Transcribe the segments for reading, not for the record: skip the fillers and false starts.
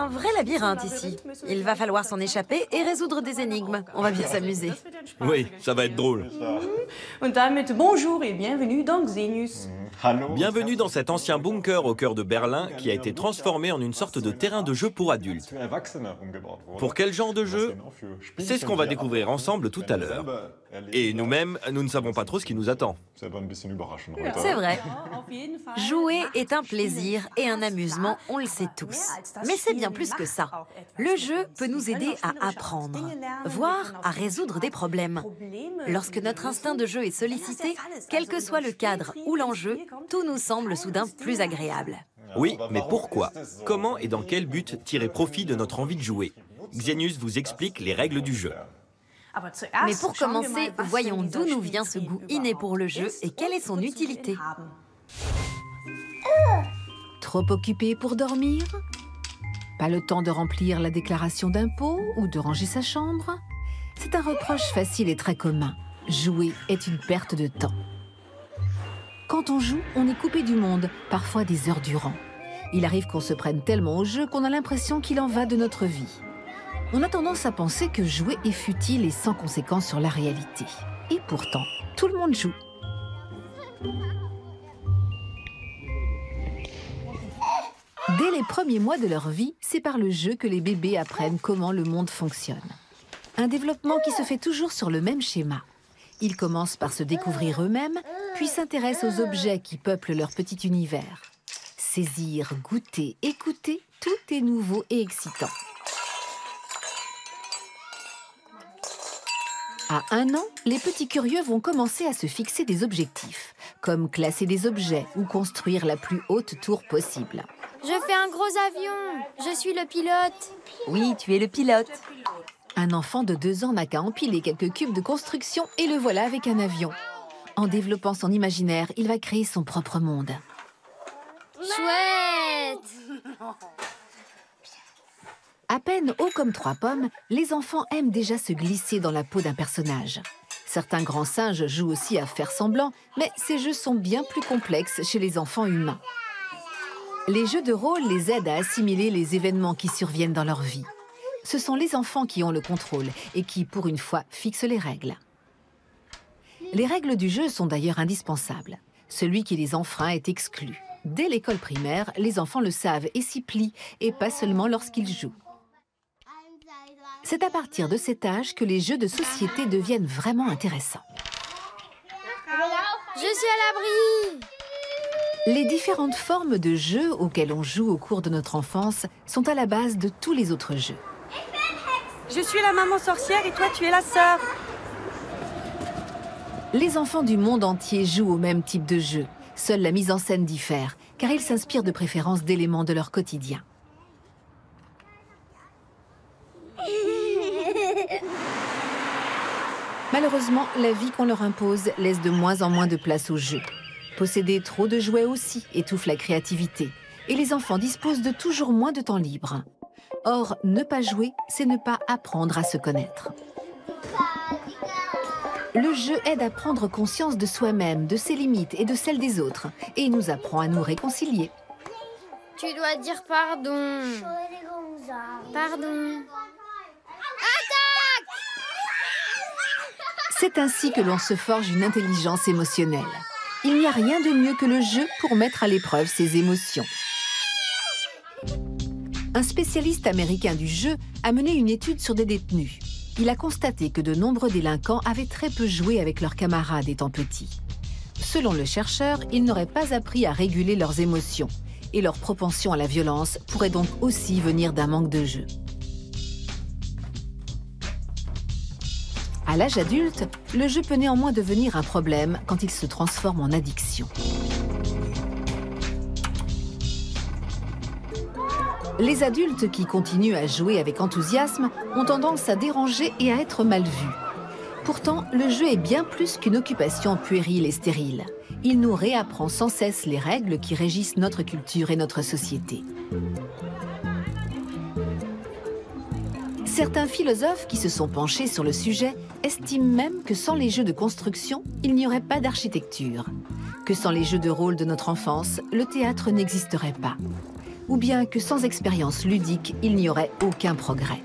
vrai labyrinthe ici. Il va falloir s'en échapper et résoudre des énigmes. On va bien s'amuser. Oui, ça va être drôle. Und damit bonjour et bienvenue dans Xenius. Bienvenue dans cet ancien bunker au cœur de Berlin qui a été transformé en une sorte de terrain de jeu pour adultes. Pour quel genre de jeu? C'est ce qu'on va découvrir ensemble tout à l'heure. Et nous-mêmes, nous ne savons pas trop ce qui nous attend. C'est vrai. Jouer est un plaisir et un amusement, on le sait tous. Mais c'est bien plus que ça. Le jeu peut nous aider à apprendre, voire à résoudre des problèmes. Lorsque notre instinct de jeu est sollicité, quel que soit le cadre ou l'enjeu, tout nous semble soudain plus agréable. Oui, mais pourquoi? Comment et dans quel but tirer profit de notre envie de jouer? Xenius vous explique les règles du jeu. Mais pour commencer, voyons d'où nous vient ce goût inné pour le jeu et quelle est son utilité. Trop occupé pour dormir? Pas le temps de remplir la déclaration d'impôt ou de ranger sa chambre? C'est un reproche facile et très commun. Jouer est une perte de temps. Quand on joue, on est coupé du monde, parfois des heures durant. Il arrive qu'on se prenne tellement au jeu qu'on a l'impression qu'il en va de notre vie. On a tendance à penser que jouer est futile et sans conséquence sur la réalité. Et pourtant, tout le monde joue. Dès les premiers mois de leur vie, c'est par le jeu que les bébés apprennent comment le monde fonctionne. Un développement qui se fait toujours sur le même schéma. Ils commencent par se découvrir eux-mêmes, puis s'intéressent aux objets qui peuplent leur petit univers. Saisir, goûter, écouter, tout est nouveau et excitant. À 1 an, les petits curieux vont commencer à se fixer des objectifs, comme classer des objets ou construire la plus haute tour possible. Je fais un gros avion. Je suis le pilote. Oui, tu es le pilote. Un enfant de 2 ans n'a qu'à empiler quelques cubes de construction et le voilà avec un avion. En développant son imaginaire, il va créer son propre monde. Chouette! À peine hauts comme 3 pommes, les enfants aiment déjà se glisser dans la peau d'un personnage. Certains grands singes jouent aussi à faire semblant, mais ces jeux sont bien plus complexes chez les enfants humains. Les jeux de rôle les aident à assimiler les événements qui surviennent dans leur vie. Ce sont les enfants qui ont le contrôle et qui, pour une fois, fixent les règles. Les règles du jeu sont d'ailleurs indispensables. Celui qui les enfreint est exclu. Dès l'école primaire, les enfants le savent et s'y plient, et pas seulement lorsqu'ils jouent. C'est à partir de cet âge que les jeux de société deviennent vraiment intéressants. Je suis à l'abri! Les différentes formes de jeux auxquels on joue au cours de notre enfance sont à la base de tous les autres jeux. Je suis la maman sorcière et toi tu es la sœur. Les enfants du monde entier jouent au même type de jeu. Seule la mise en scène diffère, car ils s'inspirent de préférences d'éléments de leur quotidien. Malheureusement, la vie qu'on leur impose laisse de moins en moins de place au jeu. Posséder trop de jouets aussi étouffe la créativité. Et les enfants disposent de toujours moins de temps libre. Or, ne pas jouer, c'est ne pas apprendre à se connaître. Le jeu aide à prendre conscience de soi-même, de ses limites et de celles des autres. Et il nous apprend à nous réconcilier. Tu dois dire pardon. Pardon. C'est ainsi que l'on se forge une intelligence émotionnelle. Il n'y a rien de mieux que le jeu pour mettre à l'épreuve ses émotions. Un spécialiste américain du jeu a mené une étude sur des détenus. Il a constaté que de nombreux délinquants avaient très peu joué avec leurs camarades étant petits. Selon le chercheur, ils n'auraient pas appris à réguler leurs émotions. Et leur propension à la violence pourrait donc aussi venir d'un manque de jeu. À l'âge adulte, le jeu peut néanmoins devenir un problème quand il se transforme en addiction. Les adultes qui continuent à jouer avec enthousiasme ont tendance à déranger et à être mal vus. Pourtant, le jeu est bien plus qu'une occupation puérile et stérile. Il nous réapprend sans cesse les règles qui régissent notre culture et notre société. Certains philosophes qui se sont penchés sur le sujet estiment même que sans les jeux de construction, il n'y aurait pas d'architecture. Que sans les jeux de rôle de notre enfance, le théâtre n'existerait pas. ou bien que sans expérience ludique, il n'y aurait aucun progrès.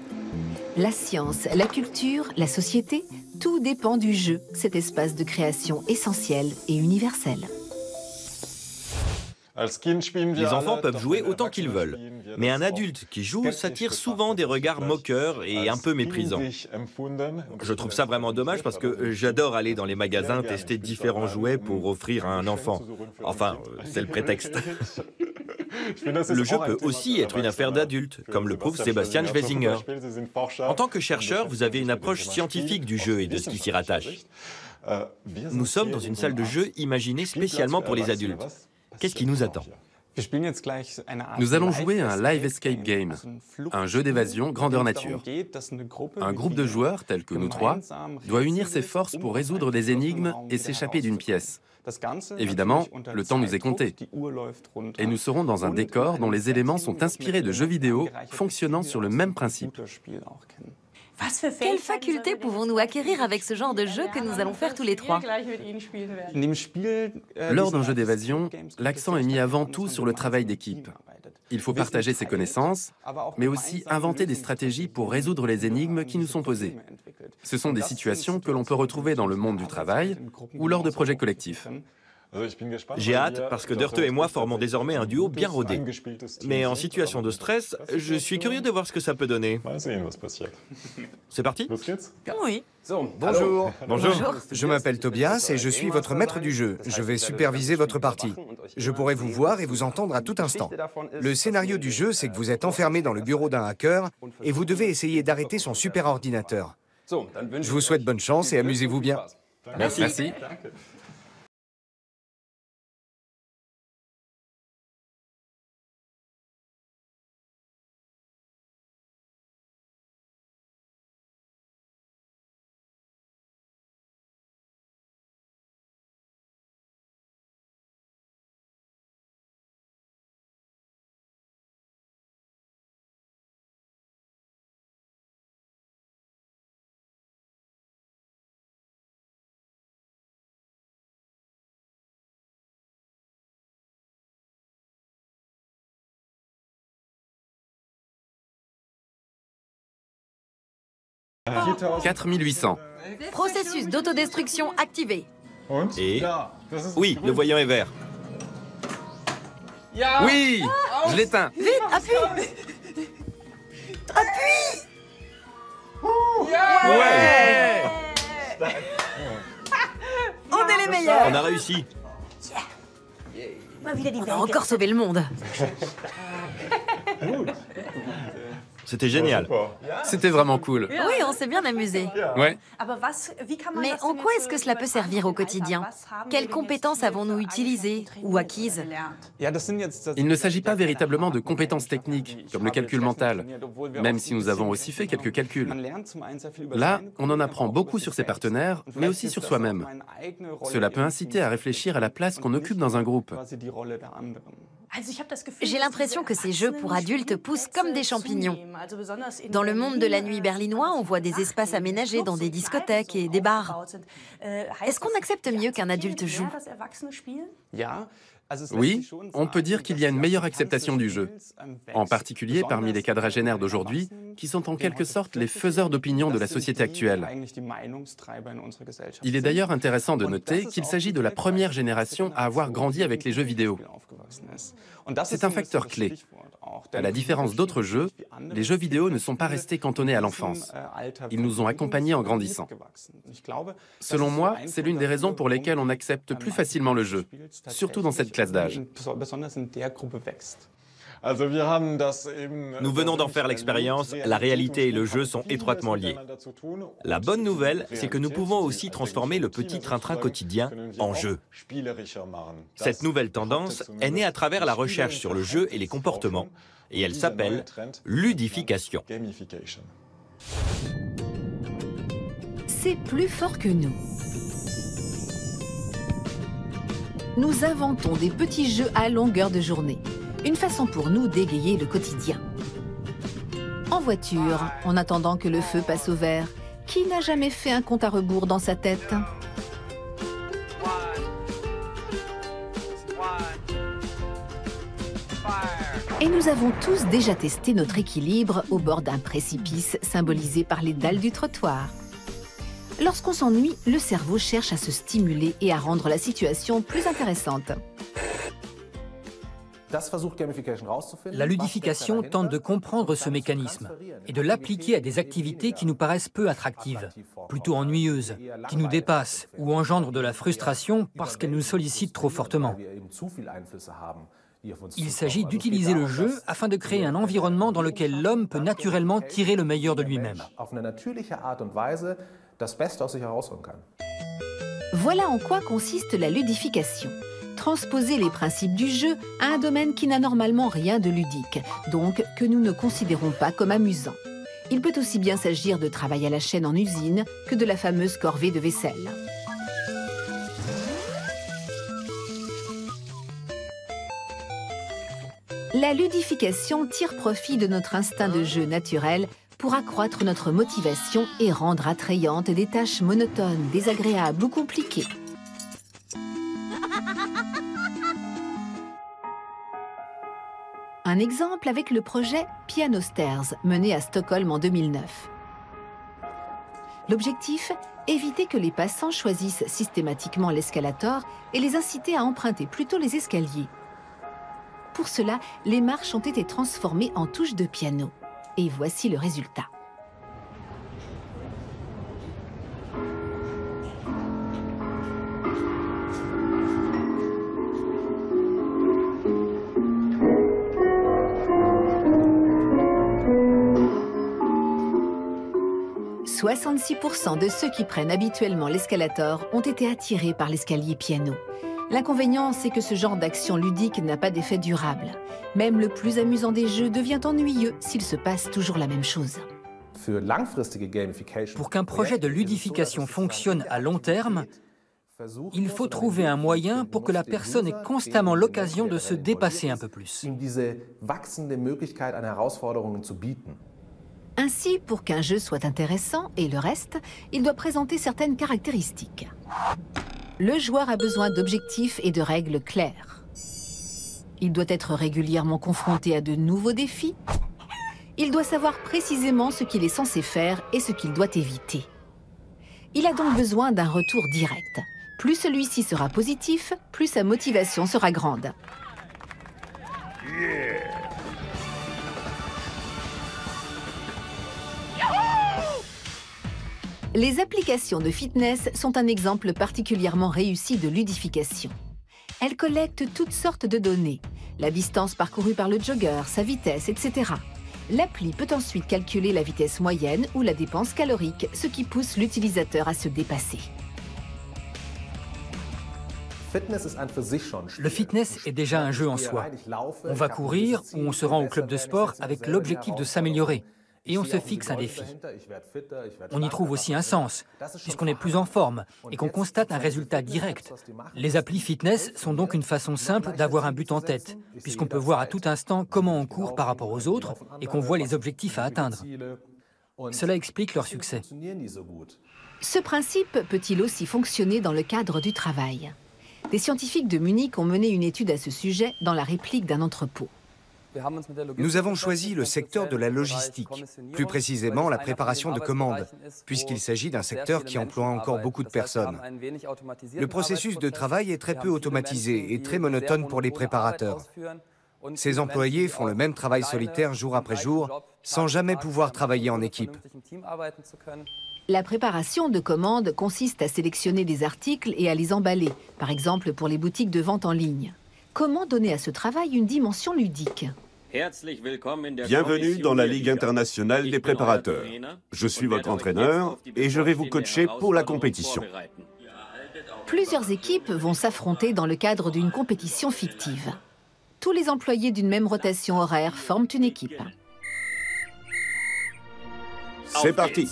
La science, la culture, la société, tout dépend du jeu, cet espace de création essentiel et universel. Les enfants peuvent jouer autant qu'ils veulent, mais un adulte qui joue s'attire souvent des regards moqueurs et un peu méprisants. Je trouve ça vraiment dommage parce que j'adore aller dans les magasins tester différents jouets pour offrir à un enfant. Enfin, c'est le prétexte. Le jeu peut aussi être une affaire d'adultes, comme le prouve Sebastian Schwesinger. En tant que chercheur, vous avez une approche scientifique du jeu et de ce qui s'y rattache. Nous sommes dans une salle de jeu imaginée spécialement pour les adultes. Qu'est-ce qui nous attend? Nous allons jouer à un live escape game, un jeu d'évasion grandeur nature. Un groupe de joueurs, tels que nous trois, doit unir ses forces pour résoudre des énigmes et s'échapper d'une pièce. Évidemment, le temps nous est compté. Et nous serons dans un décor dont les éléments sont inspirés de jeux vidéo fonctionnant sur le même principe. Quelle faculté pouvons-nous acquérir avec ce genre de jeu que nous allons faire tous les trois? Lors d'un jeu d'évasion, l'accent est mis avant tout sur le travail d'équipe. Il faut partager ses connaissances, mais aussi inventer des stratégies pour résoudre les énigmes qui nous sont posées. Ce sont des situations que l'on peut retrouver dans le monde du travail ou lors de projets collectifs. J'ai hâte parce que Dörte et moi formons désormais un duo bien rodé. Mais en situation de stress, je suis curieux de voir ce que ça peut donner. C'est parti? Oui. Bonjour. Bonjour. Je m'appelle Tobias et je suis votre maître du jeu. Je vais superviser votre partie. Je pourrai vous voir et vous entendre à tout instant. Le scénario du jeu, c'est que vous êtes enfermé dans le bureau d'un hacker et vous devez essayer d'arrêter son super ordinateur. Je vous souhaite bonne chance et amusez-vous bien. Merci. Merci. « 4800. Processus d'autodestruction activé. Et... Oui, le voyant est vert. Oui, je l'éteins. Vite, appuie! Appuie! Ouais. On est les meilleurs! On a réussi. On a encore sauvé le monde. C'était génial. C'était vraiment cool. Oui, on s'est bien amusé. Ouais. Mais en quoi est-ce que cela peut servir au quotidien? Quelles compétences avons-nous utilisées ou acquises? Il ne s'agit pas véritablement de compétences techniques, comme le calcul mental, même si nous avons aussi fait quelques calculs. Là, on en apprend beaucoup sur ses partenaires, mais aussi sur soi-même. Cela peut inciter à réfléchir à la place qu'on occupe dans un groupe. J'ai l'impression que ces jeux pour adultes poussent comme des champignons. Dans le monde de la nuit berlinois, on voit des espaces aménagés dans des discothèques et des bars. Est-ce qu'on accepte mieux qu'un adulte joue? Oui, on peut dire qu'il y a une meilleure acceptation du jeu, en particulier parmi les quadragénaires d'aujourd'hui, qui sont en quelque sorte les faiseurs d'opinion de la société actuelle. Il est d'ailleurs intéressant de noter qu'il s'agit de la première génération à avoir grandi avec les jeux vidéo. C'est un facteur clé. À la différence d'autres jeux, les jeux vidéo ne sont pas restés cantonnés à l'enfance. Ils nous ont accompagnés en grandissant. Selon moi, c'est l'une des raisons pour lesquelles on accepte plus facilement le jeu, surtout dans cette classe d'âge. Nous venons d'en faire l'expérience, la réalité et le jeu sont étroitement liés. La bonne nouvelle, c'est que nous pouvons aussi transformer le petit train-train quotidien en jeu. Cette nouvelle tendance est née à travers la recherche sur le jeu et les comportements, et elle s'appelle ludification. C'est plus fort que nous. Nous inventons des petits jeux à longueur de journée. Une façon pour nous d'égayer le quotidien. En voiture, en attendant que le feu passe au vert, qui n'a jamais fait un compte à rebours dans sa tête? Et nous avons tous déjà testé notre équilibre au bord d'un précipice symbolisé par les dalles du trottoir. Lorsqu'on s'ennuie, le cerveau cherche à se stimuler et à rendre la situation plus intéressante. La ludification tente de comprendre ce mécanisme et de l'appliquer à des activités qui nous paraissent peu attractives, plutôt ennuyeuses, qui nous dépassent ou engendrent de la frustration parce qu'elles nous sollicitent trop fortement. Il s'agit d'utiliser le jeu afin de créer un environnement dans lequel l'homme peut naturellement tirer le meilleur de lui-même. Voilà en quoi consiste la ludification. Transposer les principes du jeu à un domaine qui n'a normalement rien de ludique, donc que nous ne considérons pas comme amusant. Il peut aussi bien s'agir de travail à la chaîne en usine que de la fameuse corvée de vaisselle. La ludification tire profit de notre instinct de jeu naturel pour accroître notre motivation et rendre attrayantes des tâches monotones, désagréables ou compliquées. Un exemple avec le projet Piano Stairs, mené à Stockholm en 2009. L'objectif, éviter que les passants choisissent systématiquement l'escalator et les inciter à emprunter plutôt les escaliers. Pour cela, les marches ont été transformées en touches de piano. Et voici le résultat. « 66% de ceux qui prennent habituellement l'escalator ont été attirés par l'escalier piano. L'inconvénient, c'est que ce genre d'action ludique n'a pas d'effet durable. Même le plus amusant des jeux devient ennuyeux s'il se passe toujours la même chose. Pour qu'un projet de ludification fonctionne à long terme, il faut trouver un moyen pour que la personne ait constamment l'occasion de se dépasser un peu plus. Ainsi, pour qu'un jeu soit intéressant et le reste, il doit présenter certaines caractéristiques. Le joueur a besoin d'objectifs et de règles claires. Il doit être régulièrement confronté à de nouveaux défis. Il doit savoir précisément ce qu'il est censé faire et ce qu'il doit éviter. Il a donc besoin d'un retour direct. Plus celui-ci sera positif, plus sa motivation sera grande. Les applications de fitness sont un exemple particulièrement réussi de ludification. Elles collectent toutes sortes de données, la distance parcourue par le jogger, sa vitesse, etc. L'appli peut ensuite calculer la vitesse moyenne ou la dépense calorique, ce qui pousse l'utilisateur à se dépasser. Le fitness est déjà un jeu en soi. On va courir ou on se rend au club de sport avec l'objectif de s'améliorer. Et on se fixe un défi. On y trouve aussi un sens, puisqu'on est plus en forme et qu'on constate un résultat direct. Les applis fitness sont donc une façon simple d'avoir un but en tête, puisqu'on peut voir à tout instant comment on court par rapport aux autres et qu'on voit les objectifs à atteindre. Cela explique leur succès. Ce principe peut-il aussi fonctionner dans le cadre du travail? Des scientifiques de Munich ont mené une étude à ce sujet dans la réplique d'un entrepôt. Nous avons choisi le secteur de la logistique, plus précisément la préparation de commandes, puisqu'il s'agit d'un secteur qui emploie encore beaucoup de personnes. Le processus de travail est très peu automatisé et très monotone pour les préparateurs. Ces employés font le même travail solitaire jour après jour, sans jamais pouvoir travailler en équipe. La préparation de commandes consiste à sélectionner des articles et à les emballer, par exemple pour les boutiques de vente en ligne. Comment donner à ce travail une dimension ludique? Bienvenue dans la Ligue internationale des préparateurs. Je suis votre entraîneur et je vais vous coacher pour la compétition. Plusieurs équipes vont s'affronter dans le cadre d'une compétition fictive. Tous les employés d'une même rotation horaire forment une équipe. C'est parti!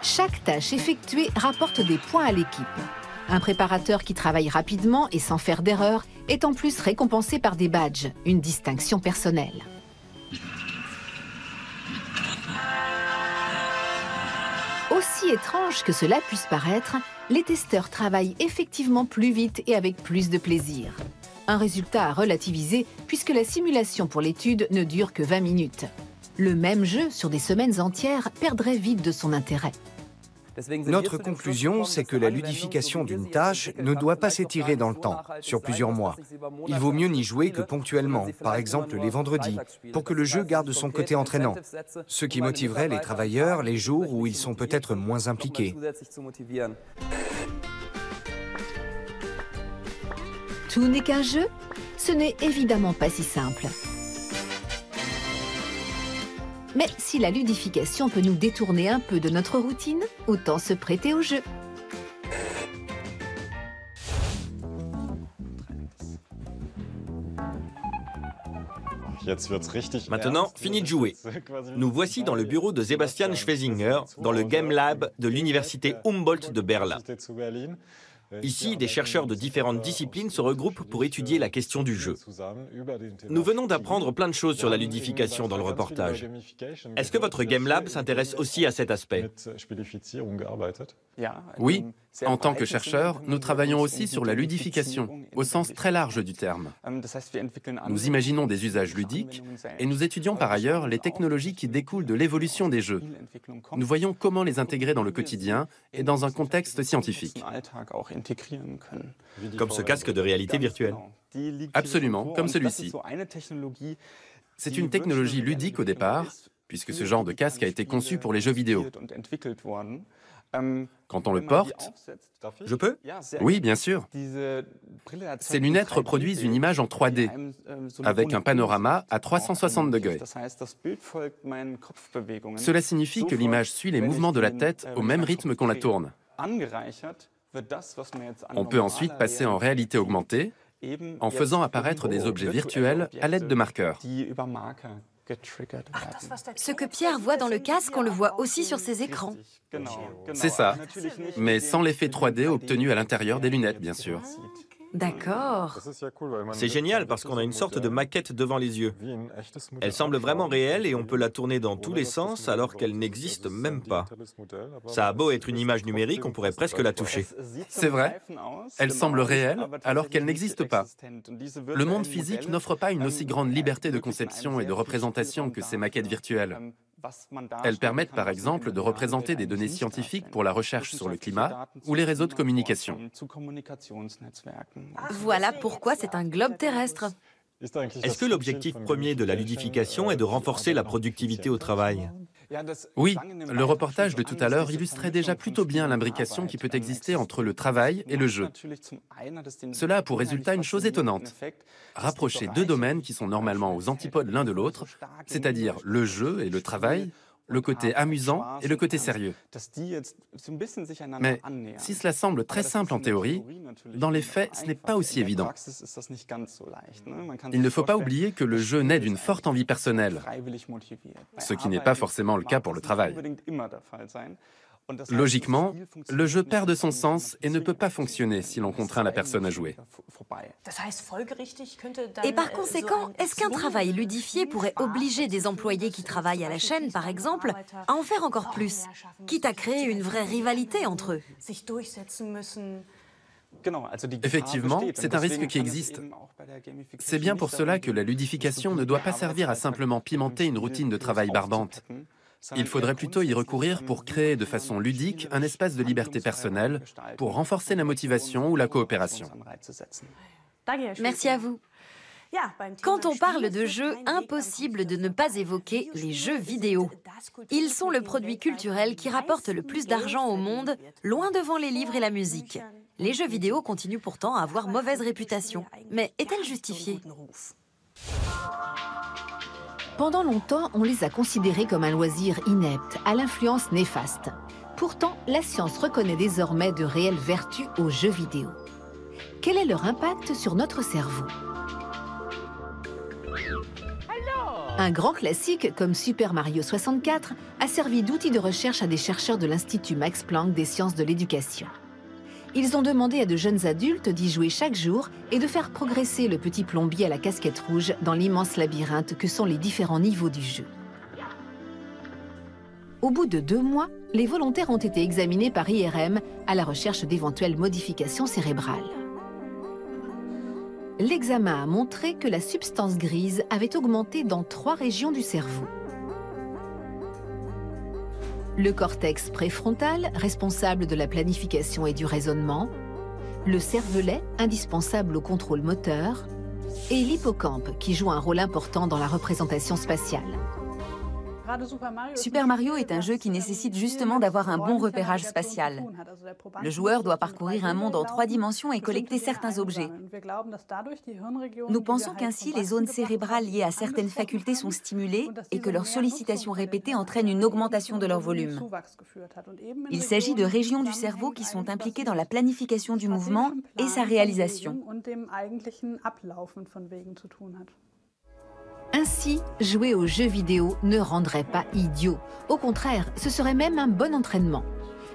Chaque tâche effectuée rapporte des points à l'équipe. Un préparateur qui travaille rapidement et sans faire d'erreur est en plus récompensé par des badges, une distinction personnelle. Aussi étrange que cela puisse paraître, les testeurs travaillent effectivement plus vite et avec plus de plaisir. Un résultat à relativiser puisque la simulation pour l'étude ne dure que 20 minutes. Le même jeu sur des semaines entières perdrait vite de son intérêt. Notre conclusion, c'est que la ludification d'une tâche ne doit pas s'étirer dans le temps, sur plusieurs mois. Il vaut mieux n'y jouer que ponctuellement, par exemple les vendredis, pour que le jeu garde son côté entraînant, ce qui motiverait les travailleurs les jours où ils sont peut-être moins impliqués. Tout n'est qu'un jeu? Ce n'est évidemment pas si simple. Mais si la ludification peut nous détourner un peu de notre routine, autant se prêter au jeu. Maintenant, fini de jouer. Nous voici dans le bureau de Sebastian Schwesinger, dans le Game Lab de l'université Humboldt de Berlin. Ici, des chercheurs de différentes disciplines se regroupent pour étudier la question du jeu. Nous venons d'apprendre plein de choses sur la ludification dans le reportage. Est-ce que votre Game Lab s'intéresse aussi à cet aspect? Oui, en tant que chercheurs, nous travaillons aussi sur la ludification, au sens très large du terme. Nous imaginons des usages ludiques et nous étudions par ailleurs les technologies qui découlent de l'évolution des jeux. Nous voyons comment les intégrer dans le quotidien et dans un contexte scientifique. Comme ce casque de réalité virtuelle. Absolument, comme celui-ci. C'est une technologie ludique au départ, puisque ce genre de casque a été conçu pour les jeux vidéo. Quand on le porte... Je peux? Oui, bien sûr. Ces lunettes reproduisent une image en 3D, avec un panorama à 360 degrés. Cela signifie que l'image suit les mouvements de la tête au même rythme qu'on la tourne. On peut ensuite passer en réalité augmentée, en faisant apparaître des objets virtuels à l'aide de marqueurs. Ce que Pierre voit dans le casque, on le voit aussi sur ses écrans. C'est ça, mais sans l'effet 3D obtenu à l'intérieur des lunettes, bien sûr. D'accord. C'est génial parce qu'on a une sorte de maquette devant les yeux. Elle semble vraiment réelle et on peut la tourner dans tous les sens alors qu'elle n'existe même pas. Ça a beau être une image numérique, on pourrait presque la toucher. C'est vrai, elle semble réelle alors qu'elle n'existe pas. Le monde physique n'offre pas une aussi grande liberté de conception et de représentation que ces maquettes virtuelles. Elles permettent par exemple de représenter des données scientifiques pour la recherche sur le climat ou les réseaux de communication. Voilà pourquoi c'est un globe terrestre. Est-ce que l'objectif premier de la ludification est de renforcer la productivité au travail? Oui, le reportage de tout à l'heure illustrait déjà plutôt bien l'imbrication qui peut exister entre le travail et le jeu. Cela a pour résultat une chose étonnante. Rapprocher deux domaines qui sont normalement aux antipodes l'un de l'autre, c'est-à-dire le jeu et le travail, le côté amusant et le côté sérieux. Mais si cela semble très simple en théorie, dans les faits, ce n'est pas aussi évident. Il ne faut pas oublier que le jeu naît d'une forte envie personnelle, ce qui n'est pas forcément le cas pour le travail. Logiquement, le jeu perd de son sens et ne peut pas fonctionner si l'on contraint la personne à jouer. Et par conséquent, est-ce qu'un travail ludifié pourrait obliger des employés qui travaillent à la chaîne, par exemple, à en faire encore plus, quitte à créer une vraie rivalité entre eux? Effectivement, c'est un risque qui existe. C'est bien pour cela que la ludification ne doit pas servir à simplement pimenter une routine de travail barbante. Il faudrait plutôt y recourir pour créer de façon ludique un espace de liberté personnelle pour renforcer la motivation ou la coopération. Merci à vous. Quand on parle de jeux, impossible de ne pas évoquer les jeux vidéo. Ils sont le produit culturel qui rapporte le plus d'argent au monde, loin devant les livres et la musique. Les jeux vidéo continuent pourtant à avoir mauvaise réputation. Mais est-elle justifiée ? Pendant longtemps, on les a considérés comme un loisir inepte, à l'influence néfaste. Pourtant, la science reconnaît désormais de réelles vertus aux jeux vidéo. Quel est leur impact sur notre cerveau ? Un grand classique comme Super Mario 64 a servi d'outil de recherche à des chercheurs de l'Institut Max Planck des sciences de l'éducation. Ils ont demandé à de jeunes adultes d'y jouer chaque jour et de faire progresser le petit plombier à la casquette rouge dans l'immense labyrinthe que sont les différents niveaux du jeu. Au bout de 2 mois, les volontaires ont été examinés par IRM à la recherche d'éventuelles modifications cérébrales. L'examen a montré que la substance grise avait augmenté dans 3 régions du cerveau. Le cortex préfrontal, responsable de la planification et du raisonnement, le cervelet, indispensable au contrôle moteur, et l'hippocampe, qui joue un rôle important dans la représentation spatiale. Super Mario est un jeu qui nécessite justement d'avoir un bon repérage spatial. Le joueur doit parcourir un monde en 3 dimensions et collecter certains objets. Nous pensons qu'ainsi les zones cérébrales liées à certaines facultés sont stimulées et que leur sollicitation répétée entraîne une augmentation de leur volume. Il s'agit de régions du cerveau qui sont impliquées dans la planification du mouvement et sa réalisation. Ainsi, jouer aux jeux vidéo ne rendrait pas idiot. Au contraire, ce serait même un bon entraînement.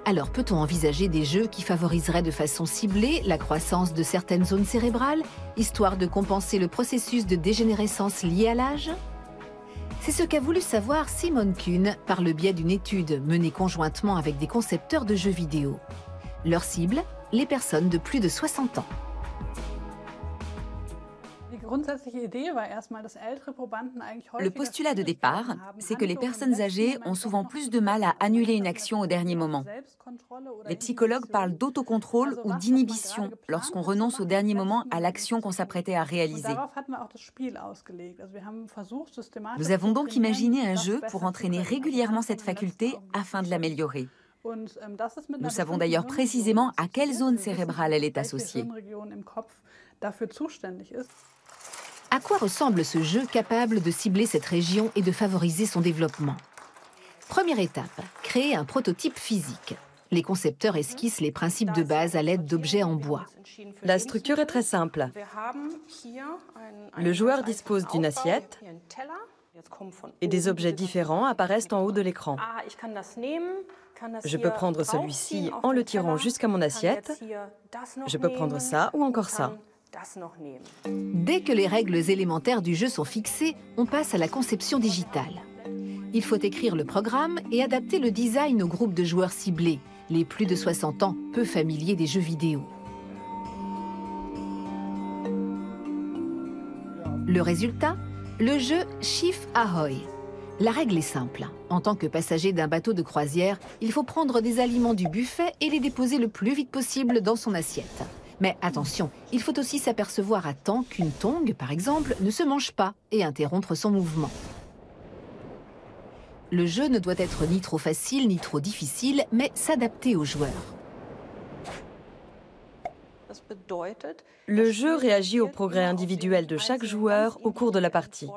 Alors peut-on envisager des jeux qui favoriseraient de façon ciblée la croissance de certaines zones cérébrales, histoire de compenser le processus de dégénérescence lié à l'âge? C'est ce qu'a voulu savoir Simone Kuhn par le biais d'une étude menée conjointement avec des concepteurs de jeux vidéo. Leur cible, les personnes de plus de 60 ans. Le postulat de départ, c'est que les personnes âgées ont souvent plus de mal à annuler une action au dernier moment. Les psychologues parlent d'autocontrôle ou d'inhibition lorsqu'on renonce au dernier moment à l'action qu'on s'apprêtait à réaliser. Nous avons donc imaginé un jeu pour entraîner régulièrement cette faculté afin de l'améliorer. Nous savons d'ailleurs précisément à quelle zone cérébrale elle est associée. À quoi ressemble ce jeu capable de cibler cette région et de favoriser son développement? Première étape, créer un prototype physique. Les concepteurs esquissent les principes de base à l'aide d'objets en bois. La structure est très simple. Le joueur dispose d'une assiette et des objets différents apparaissent en haut de l'écran. Je peux prendre celui-ci en le tirant jusqu'à mon assiette. Je peux prendre ça ou encore ça. Dès que les règles élémentaires du jeu sont fixées, on passe à la conception digitale. Il faut écrire le programme et adapter le design au groupe de joueurs ciblés, les plus de 60 ans, peu familiers des jeux vidéo. Le résultat? Le jeu Schiff Ahoy. La règle est simple. En tant que passager d'un bateau de croisière, il faut prendre des aliments du buffet et les déposer le plus vite possible dans son assiette. Mais attention, il faut aussi s'apercevoir à temps qu'une tongue, par exemple, ne se mange pas et interrompre son mouvement. Le jeu ne doit être ni trop facile ni trop difficile, mais s'adapter aux joueurs. Le jeu réagit au progrès individuel de chaque joueur au cours de la partie.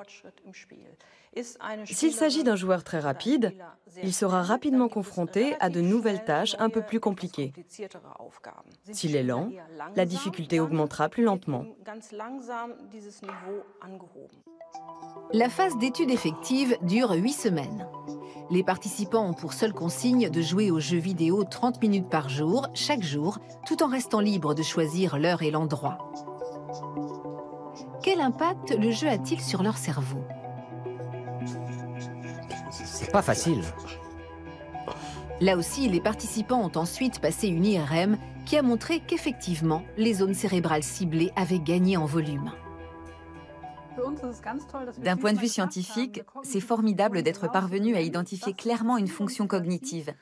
S'il s'agit d'un joueur très rapide, il sera rapidement confronté à de nouvelles tâches un peu plus compliquées. S'il est lent, la difficulté augmentera plus lentement. La phase d'étude effective dure 8 semaines. Les participants ont pour seule consigne de jouer aux jeux vidéo 30 minutes par jour, chaque jour, tout en restant libres de choisir l'heure et l'endroit. Quel impact le jeu a-t-il sur leur cerveau ? C'est pas facile. Là aussi, les participants ont ensuite passé une IRM qui a montré qu'effectivement, les zones cérébrales ciblées avaient gagné en volume. D'un point de vue scientifique, c'est formidable d'être parvenu à identifier clairement une fonction cognitive,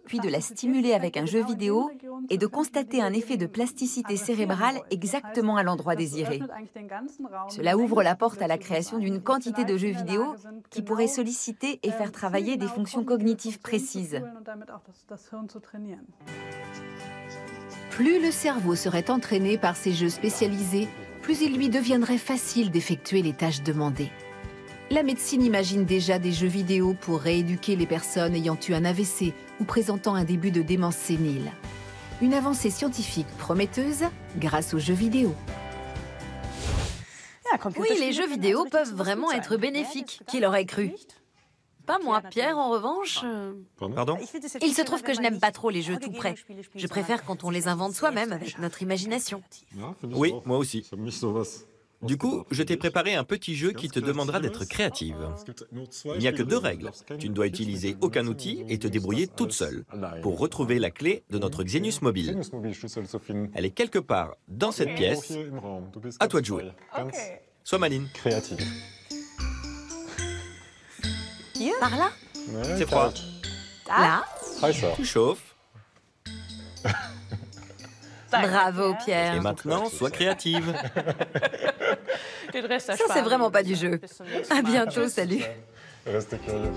puis de la stimuler avec un jeu vidéo et de constater un effet de plasticité cérébrale exactement à l'endroit désiré. Cela ouvre la porte à la création d'une quantité de jeux vidéo qui pourraient solliciter et faire travailler des fonctions cognitives précises. Plus le cerveau serait entraîné par ces jeux spécialisés, plus il lui deviendrait facile d'effectuer les tâches demandées. La médecine imagine déjà des jeux vidéo pour rééduquer les personnes ayant eu un AVC ou présentant un début de démence sénile. Une avancée scientifique prometteuse grâce aux jeux vidéo. Oui, les jeux vidéo peuvent vraiment être bénéfiques. Qui l'aurait cru? Pas moi. Pierre, en revanche... Pardon? Il se trouve que je n'aime pas trop les jeux tout près. Je préfère quand on les invente soi-même avec notre imagination. Oui, moi aussi. Du coup, je t'ai préparé un petit jeu qui te demandera d'être créative. Il n'y a que 2 règles. Tu ne dois utiliser aucun outil et te débrouiller toute seule pour retrouver la clé de notre Xenius Mobile. Elle est quelque part dans cette pièce. À toi de jouer. Sois maline. Créative. Par là? C'est froid. Là? Tu chauffes. Bravo, Pierre. Et maintenant, sois créative. Ça, c'est vraiment pas du jeu. À bientôt, salut. Restez curieux.